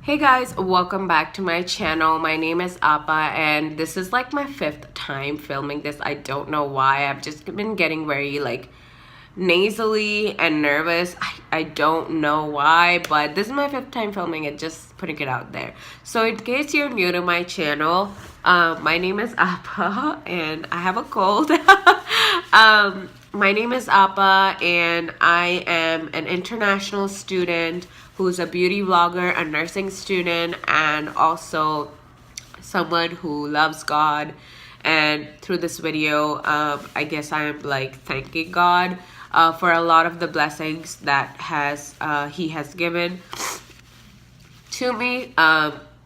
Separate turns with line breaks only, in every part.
Hey guys, welcome back to my channel. My name is Appa and this is like my fifth time filming this. I don't know why. I've just been getting very nasally and nervous. I don't know why, but this is my fifth time filming it, just putting it out there. So in case you're new to my channel, my name is Appa and I have a cold. My name is Appa and I am an international student who's a beauty vlogger, a nursing student, and also someone who loves God. And through this video, I guess I am thanking God for a lot of the blessings that He has given to me.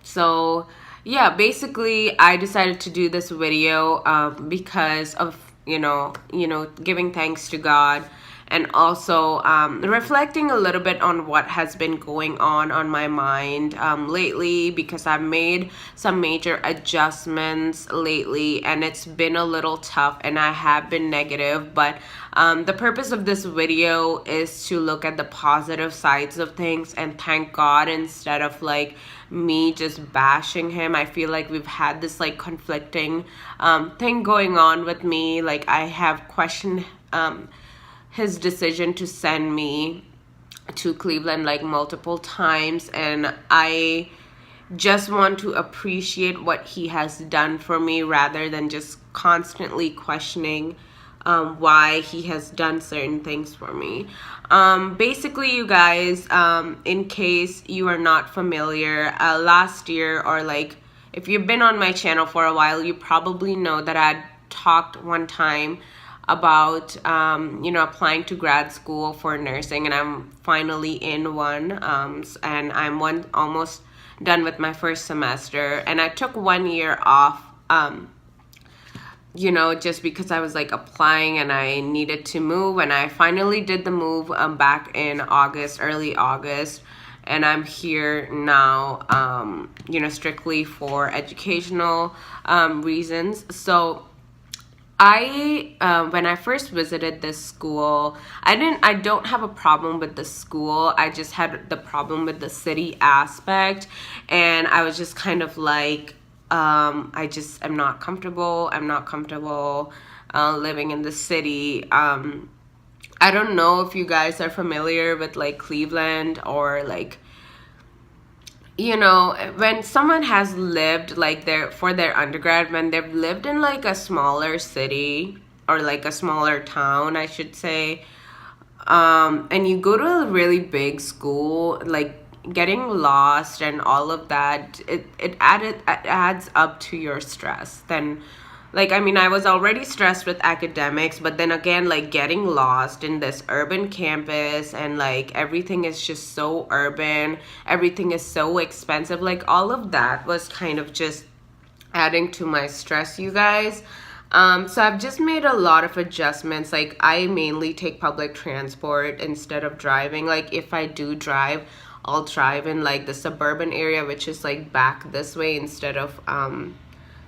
So yeah, basically I decided to do this video because of giving thanks to God, and also reflecting a little bit on what has been going on my mind lately, because I've made some major adjustments lately and it's been a little tough and I have been negative. But the purpose of this video is to look at the positive sides of things and thank God, instead of me just bashing Him. I feel like we've had this conflicting thing going on with me. I have questioned His decision to send me to Cleveland multiple times, and I just want to appreciate what He has done for me rather than just constantly questioning why He has done certain things for me. Basically, you guys, in case you are not familiar, last year, or if you've been on my channel for a while, you probably know that I talked one time about applying to grad school for nursing, and I'm finally in one, and I'm almost done with my first semester. And I took 1 year off just because I was applying and I needed to move, and I finally did the move back in August, early August, and I'm here now strictly for educational reasons. So when I first visited this school, I don't have a problem with the school. I just had the problem with the city aspect, and I was just kind of I just am not comfortable. I'm not comfortable living in the city. I don't know if you guys are familiar with Cleveland, or when someone has lived for their undergrad, when they've lived in a smaller city, or a smaller town, I should say, and you go to a really big school, getting lost and all of that, it adds up to your stress. Then I was already stressed with academics, but then again, getting lost in this urban campus, and everything is just so urban, everything is so expensive, all of that was kind of just adding to my stress, you guys. So I've just made a lot of adjustments. I mainly take public transport instead of driving. If I do drive, I'll drive in the suburban area, which is back this way, instead of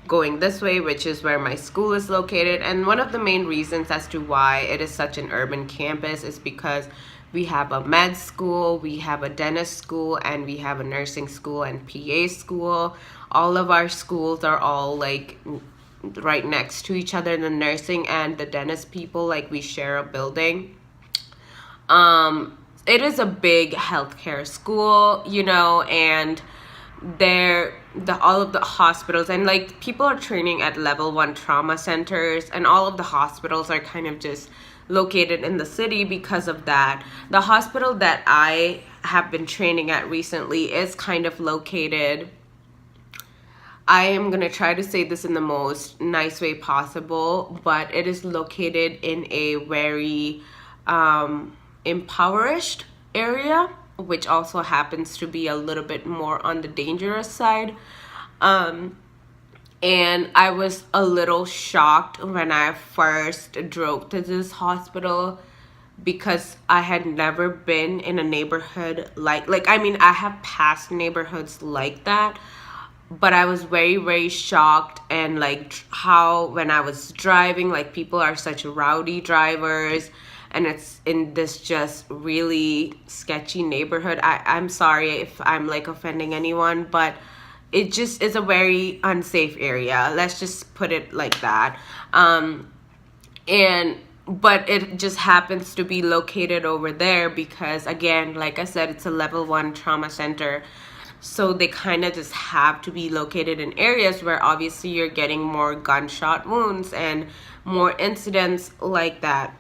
going this way, which is where my school is located. And one of the main reasons as to why it is such an urban campus is because we have a med school, we have a dentist school, and we have a nursing school and PA school. All of our schools are all right next to each other. The nursing and the dentist people, we share a building. It is a big healthcare school, and all of the hospitals, and people are training at level 1 trauma centers, and all of the hospitals are kind of just located in the city. Because of that, the hospital that I have been training at recently is kind of located, I am gonna try to say this in the most nice way possible, but it is located in a very impoverished area, which also happens to be a little bit more on the dangerous side. And I was a little shocked when I first drove to this hospital, because I had never been in a neighborhood I have passed neighborhoods like that, but I was very, very shocked. And how when I was driving, people are such rowdy drivers, and it's in this just really sketchy neighborhood. I'm sorry if I'm like offending anyone, but it just is a very unsafe area. Let's just put it like that. And but it just happens to be located over there because, again, like I said, it's a level 1 trauma center. So they kind of just have to be located in areas where obviously you're getting more gunshot wounds and more incidents like that.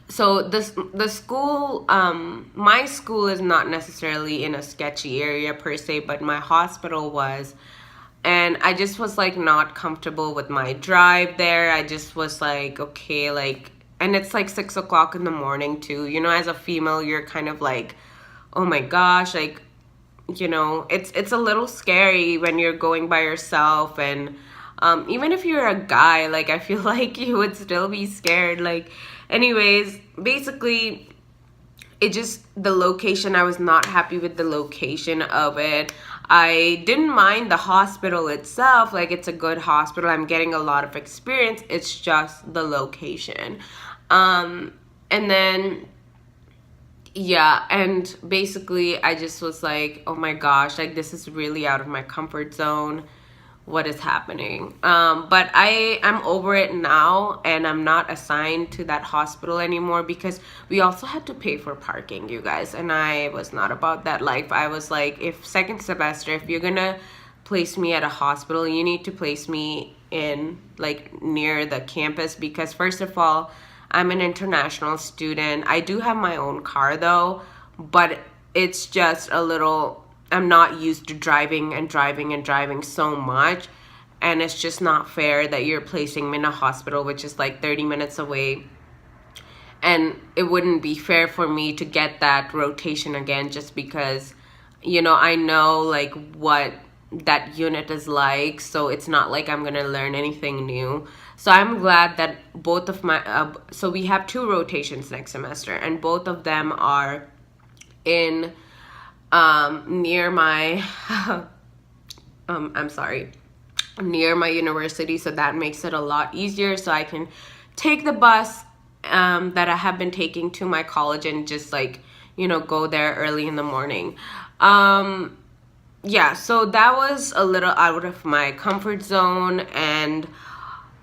So the school, my school is not necessarily in a sketchy area per se, but my hospital was. And I just was like not comfortable with my drive there. I just was like, okay, like, and it's like 6 o'clock in the morning too. You know, as a female, you're kind of like, oh my gosh, like, you know, it's a little scary when you're going by yourself. And even if you're a guy, like, I feel like you would still be scared. Like, anyways, basically, it just, the location, I was not happy with the location of it. I didn't mind the hospital itself. Like, it's a good hospital. I'm getting a lot of experience. It's just the location. And then, yeah, and basically I just was like, oh my gosh, like, this is really out of my comfort zone. What is happening? But I'm over it now, and I'm not assigned to that hospital anymore because we also had to pay for parking, you guys, and I was not about that life. I was like, if second semester, if you're gonna place me at a hospital, you need to place me in like near the campus, because first of all, I'm an international student. I do have my own car though, but it's just a little, I'm not used to driving so much, and it's just not fair that you're placing me in a hospital which is like 30 minutes away, and it wouldn't be fair for me to get that rotation again just because, you know, I know like what that unit is like, so it's not like I'm gonna learn anything new. So I'm glad that both of my so we have 2 rotations next semester, and both of them are in near my I'm sorry, near my university, so that makes it a lot easier, so I can take the bus that I have been taking to my college and just like, you know, go there early in the morning. Yeah, so that was a little out of my comfort zone. And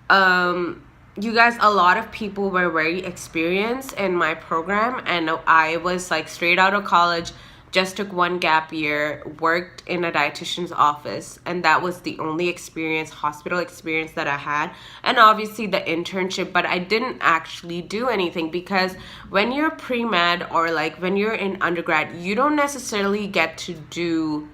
you guys, a lot of people were very experienced in my program, and I was like straight out of college, just took 1 gap year, worked in a dietitian's office, and that was the only experience, hospital experience that I had, and obviously the internship, but I didn't actually do anything because when you're pre-med or like when you're in undergrad, you don't necessarily get to do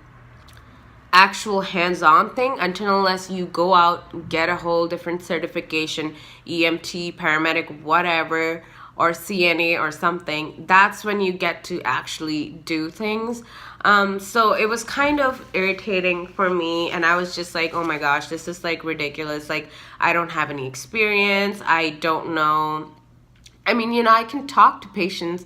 actual hands-on thing unless you go out, get a whole different certification, EMT, paramedic, whatever, or CNA or something. That's when you get to actually do things. So it was kind of irritating for me, and I was just like, oh my gosh, this is like ridiculous. Like, I don't have any experience. I don't know. I mean, you know, I can talk to patients,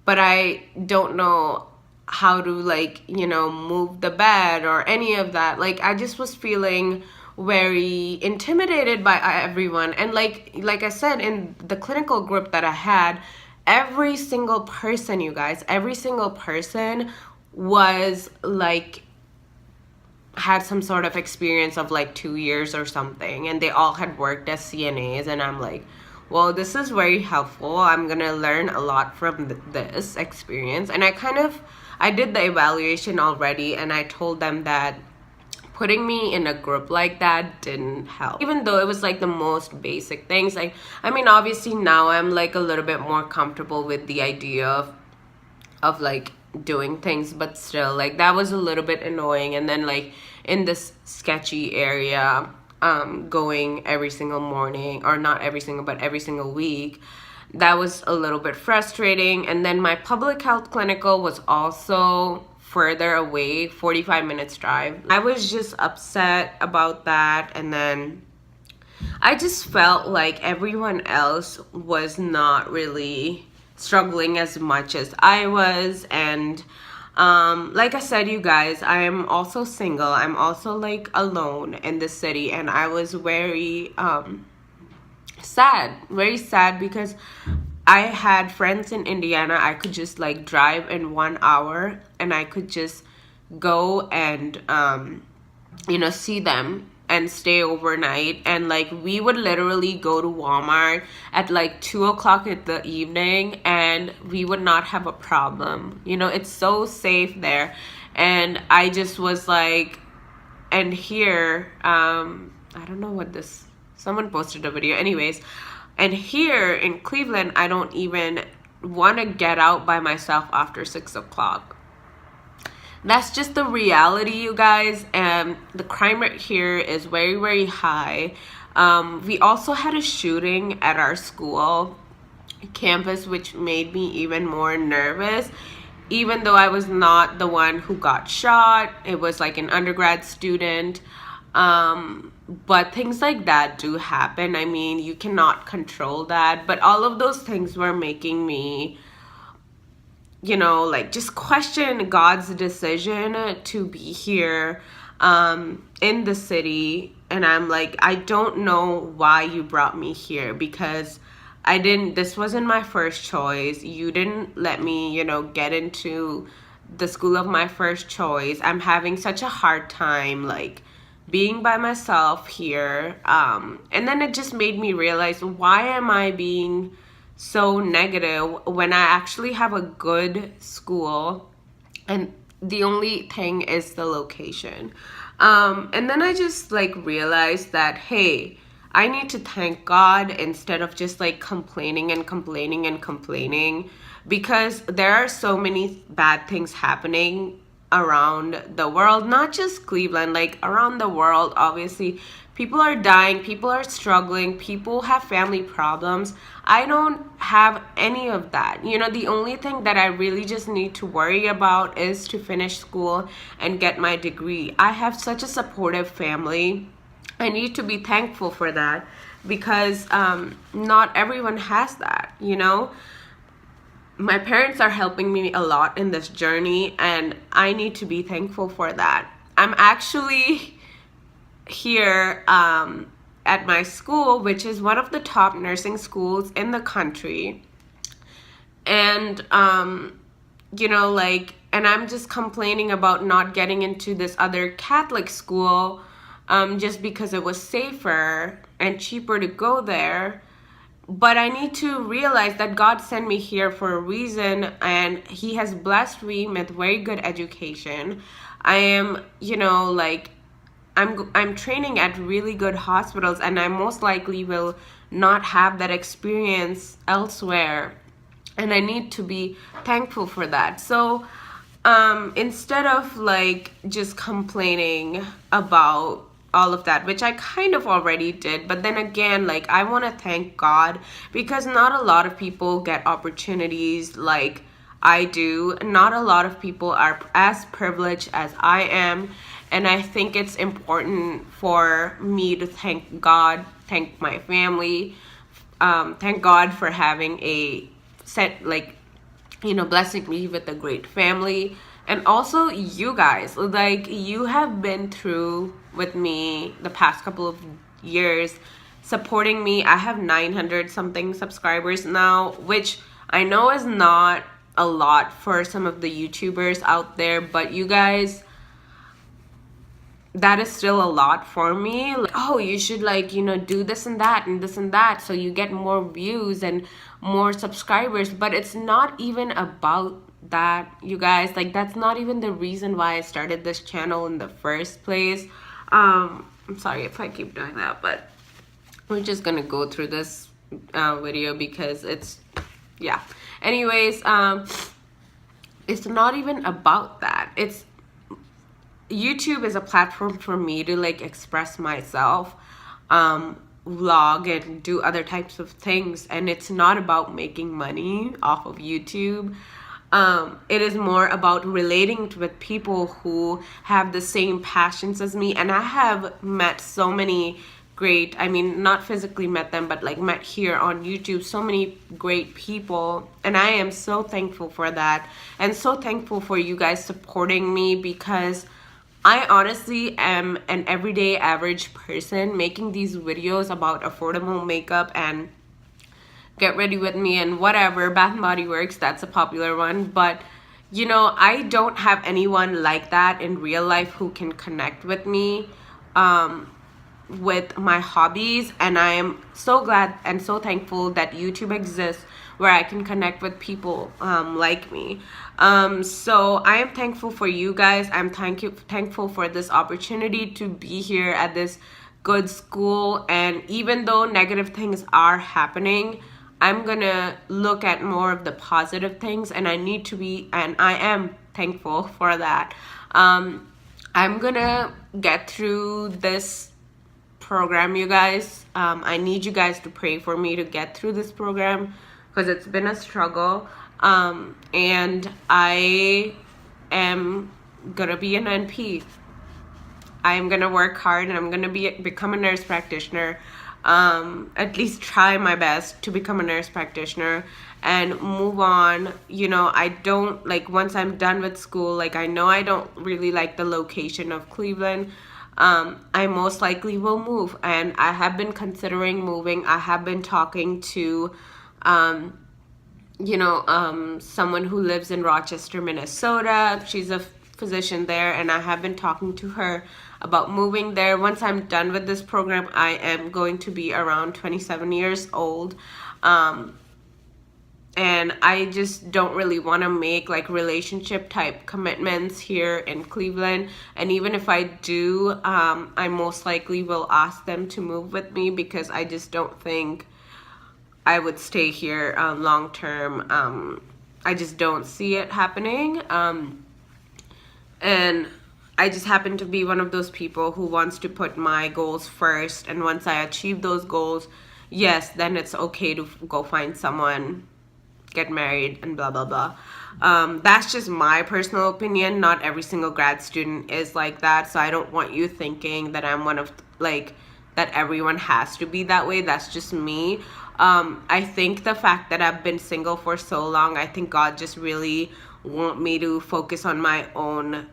but I don't know how to, like, you know, move the bed or any of that. Like, I just was feeling very intimidated by everyone. And like I said, in the clinical group that I had, every single person, you guys, every single person was like, had some sort of experience of like 2 years or something, and they all had worked as CNAs. And I'm like, well, this is very helpful. I'm gonna learn a lot from this experience. And I did the evaluation already, and I told them that putting me in a group like that didn't help, even though it was like the most basic things. Like, I mean, obviously now I'm like a little bit more comfortable with the idea of like doing things, but still, like, that was a little bit annoying. And then like in this sketchy area, going every single morning, or not every single, but every single week, that was a little bit frustrating. And then my public health clinical was also further away, 45 minutes drive. I was just upset about that. And then I just felt like everyone else was not really struggling as much as I was. And like I said, you guys, I am also single. I'm also like alone in the city, and I was very sad because I had friends in Indiana. I could just like drive in 1 hour and I could just go and you know, see them and stay overnight. And like we would literally go to Walmart at like 2 o'clock in the evening and we would not have a problem. You know, it's so safe there. And I just was like, and here I don't know what this, someone posted a video anyways, and here in Cleveland I don't even want to get out by myself after 6 o'clock. That's just the reality, you guys. And the crime rate here is very, very high. We also had a shooting at our school campus, which made me even more nervous. Even though I was not the one who got shot, it was like an undergrad student. But things like that do happen. I mean, you cannot control that. But all of those things were making me, you know, like just question God's decision to be here in the city. And I'm like, I don't know why you brought me here, because this wasn't my first choice. You didn't let me, you know, get into the school of my first choice. I'm having such a hard time like being by myself here. And then it just made me realize, why am I being so negative when I actually have a good school, and the only thing is the location. And then I just like realized that, hey, I need to thank God instead of just like complaining and complaining and complaining, because there are so many bad things happening around the world, not just Cleveland, like around the world. Obviously people are dying, people are struggling, people have family problems. I don't have any of that. You know, the only thing that I really just need to worry about is to finish school and get my degree. I have such a supportive family. I need to be thankful for that, because not everyone has that, you know. My parents are helping me a lot in this journey, and I need to be thankful for that. I'm actually here at my school, which is one of the top nursing schools in the country. And, you know, like, and I'm just complaining about not getting into this other Catholic school just because it was safer and cheaper to go there. But I need to realize that God sent me here for a reason, and He has blessed me with very good education. I am, you know, like, I'm training at really good hospitals, and I most likely will not have that experience elsewhere. And I need to be thankful for that. So instead of like just complaining about all of that, which I kind of already did, but then again, like, I want to thank God, because not a lot of people get opportunities like I do. Not a lot of people are as privileged as I am, and I think it's important for me to thank God, thank my family, thank God for having a set, like, you know, blessing me with a great family. And also you guys, like, you have been through with me the past couple of years, supporting me. I have 900 something subscribers now, which I know is not a lot for some of the YouTubers out there, but you guys, that is still a lot for me. Like, oh, you should, like, you know, do this and that and this and that so you get more views and more subscribers. But it's not even about that, you guys. Like, that's not even the reason why I started this channel in the first place. I'm sorry if I keep doing that, but we're just gonna go through this video because it's, yeah. Anyways, it's not even about that. It's, YouTube is a platform for me to like express myself, vlog and do other types of things, and it's not about making money off of YouTube. It is more about relating with people who have the same passions as me. And I have met so many great, I mean, not physically met them, but like met here on YouTube, so many great people, and I am so thankful for that, and so thankful for you guys supporting me, because I honestly am an everyday average person making these videos about affordable makeup and Get Ready With Me and whatever, Bath and Body Works, that's a popular one. But you know, I don't have anyone like that in real life who can connect with me with my hobbies, and I am so glad and so thankful that YouTube exists where I can connect with people like me. So I am thankful for you guys. I'm thankful for this opportunity to be here at this good school, and even though negative things are happening, I'm gonna look at more of the positive things, and I am thankful for that. I'm gonna get through this program, you guys. I need you guys to pray for me to get through this program because it's been a struggle. And I am gonna be an NP. I'm gonna work hard, and I'm gonna become a nurse practitioner. At least try my best to become a nurse practitioner and move on. You know, I don't like, once I'm done with school, like, I know I don't really like the location of Cleveland. I most likely will move, and I have been considering moving. I have been talking to someone who lives in Rochester, Minnesota. She's a physician there, and I have been talking to her about moving there. Once I'm done with this program, I am going to be around 27 years old. And I just don't really want to make like relationship type commitments here in Cleveland. And even if I do, I most likely will ask them to move with me because I just don't think I would stay here long term. I just don't see it happening. And I just happen to be one of those people who wants to put my goals first. And once I achieve those goals, yes, then it's okay to go find someone, get married, and blah, blah, blah. That's just my personal opinion. Not every single grad student is like that. So I don't want you thinking that I'm one of, like, that everyone has to be that way. That's just me. I think the fact that I've been single for so long, I think God just really want me to focus on my own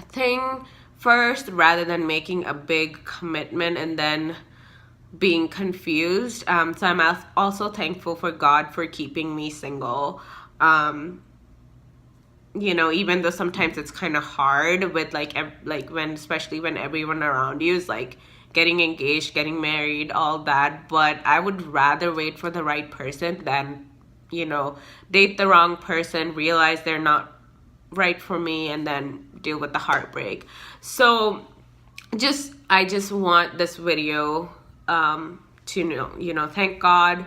thing first, rather than making a big commitment and then being confused. So I'm also thankful for God for keeping me single. You know, even though sometimes it's kind of hard with especially when everyone around you is like getting engaged, getting married, all that. But I would rather wait for the right person than, you know, date the wrong person, realize they're not right for me, and then deal with the heartbreak. So I just want this video to thank God,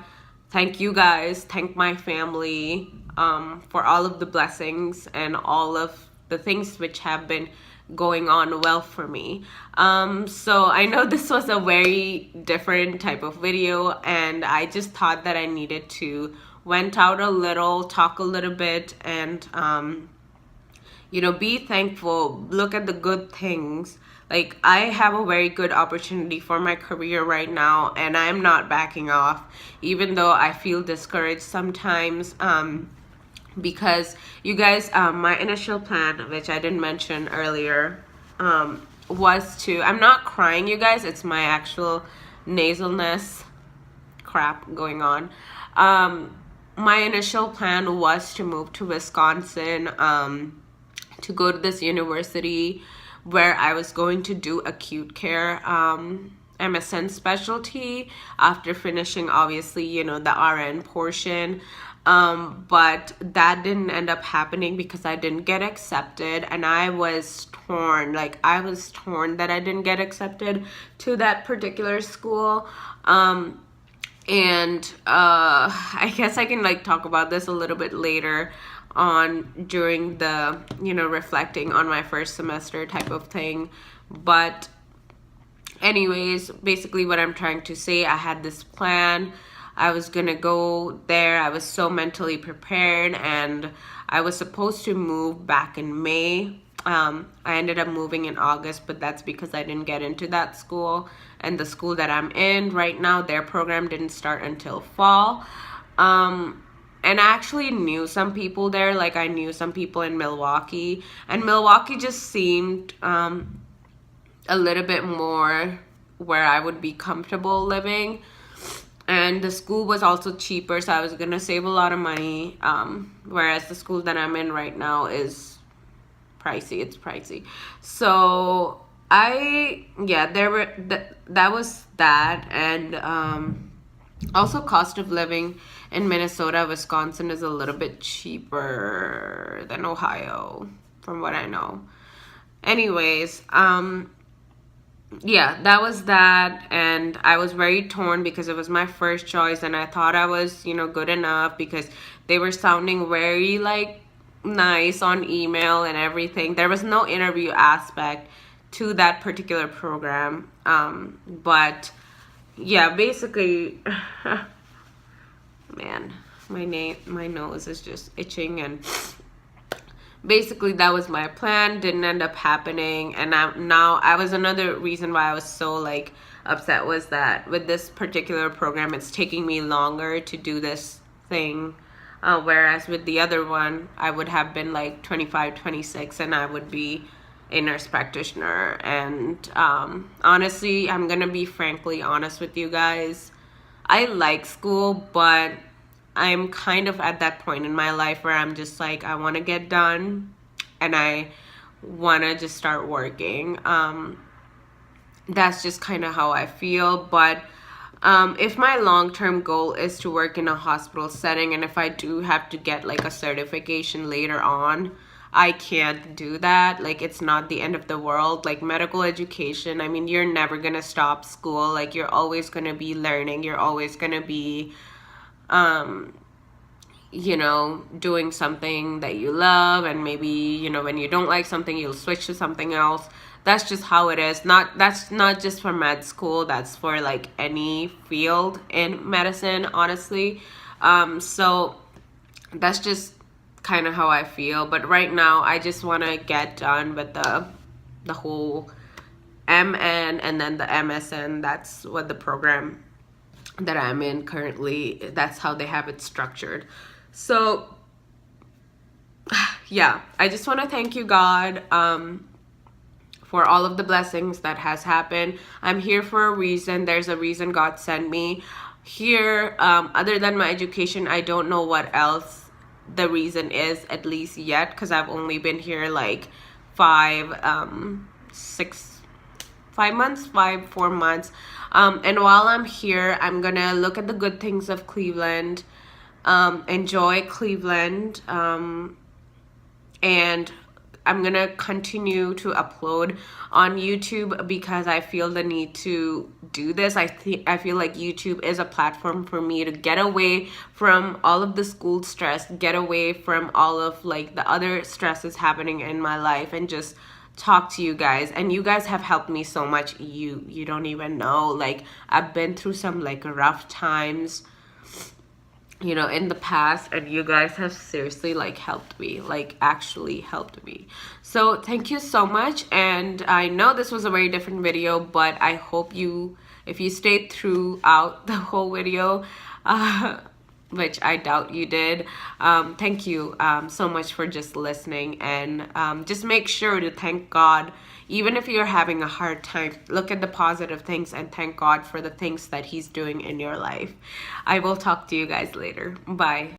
thank you guys, thank my family for all of the blessings and all of the things which have been going on well for me. So I know this was a very different type of video, and I just thought that I needed to vent out a little, talk a little bit, and be thankful, look at the good things. Like, I have a very good opportunity for my career right now, and I'm not backing off, even though I feel discouraged sometimes. Because you guys, my initial plan, which I didn't mention earlier, was to, I'm not crying, you guys, it's my actual nasalness crap going on. My initial plan was to move to Wisconsin, to go to this university where I was going to do acute care MSN specialty after finishing, obviously, the RN portion. But that didn't end up happening because I didn't get accepted, and I was torn. Like, I was torn that I didn't get accepted to that particular school. And I guess I can talk about this a little bit later on during the reflecting on my first semester type of thing. But anyways, basically what I'm trying to say, I had this plan. I was gonna go there. I was so mentally prepared, and I was supposed to move back in May. I ended up moving in August, but that's because I didn't get into that school. And the school that I'm in right now, their program didn't start until fall. And I actually knew some people there. Like, I knew some people in Milwaukee. And Milwaukee just seemed a little bit more where I would be comfortable living. and the school was also cheaper, so I was gonna save a lot of money, whereas the school that I'm in right now is pricey. It's pricey. So there were that was that. And also cost of living in Minnesota, Wisconsin is a little bit cheaper than Ohio, from what I know. Anyways, yeah, that was that. And I was very torn because it was my first choice, and I thought I was, good enough, because they were sounding very like nice on email and everything. There was no interview aspect to that particular program. But yeah, basically, man, my nose is just itching. And basically that was my plan. Didn't end up happening. And I was another reason why I was so like upset, was that with this particular program, it's taking me longer to do this thing, whereas with the other one, I would have been like 25, 26, and I would be a nurse practitioner. And honestly, I'm gonna be frankly honest with you guys, I like school, but I'm kind of at that point in my life where I'm just like, I want to get done and I want to just start working. That's just kind of how I feel. But if my long-term goal is to work in a hospital setting, and if I do have to get like a certification later on, I can't do that. Like, it's not the end of the world. Like, medical education, I mean, you're never gonna stop school. Like, you're always gonna be learning. You're always gonna be doing something that you love. And maybe, when you don't like something, you'll switch to something else. That's just how it is. That's not just for med school, that's for like any field in medicine, honestly. So that's just kind of how I feel. But right now, I just want to get done with the whole MN and then the MSN. That's what the program that I'm in currently, that's how they have it structured. So yeah, I just want to thank you, God, for all of the blessings that has happened. I'm here for a reason. There's a reason God sent me here. Other than my education, I don't know what else the reason is, at least yet, because I've only been here like 4 months. And while I'm here, I'm gonna look at the good things of Cleveland, enjoy Cleveland, and I'm gonna continue to upload on YouTube, because I feel the need to do this. I feel like YouTube is a platform for me to get away from all of the school stress, get away from all of like the other stresses happening in my life, and just talk to you guys. And you guys have helped me so much. You don't even know. Like, I've been through some like rough times, in the past, and you guys have seriously like helped me, like actually helped me. So thank you so much. And I know this was a very different video, but I hope if you stayed throughout the whole video, which I doubt you did, thank you so much for just listening. And just make sure to thank God. Even if you're having a hard time, look at the positive things and thank God for the things that He's doing in your life. I will talk to you guys later. Bye.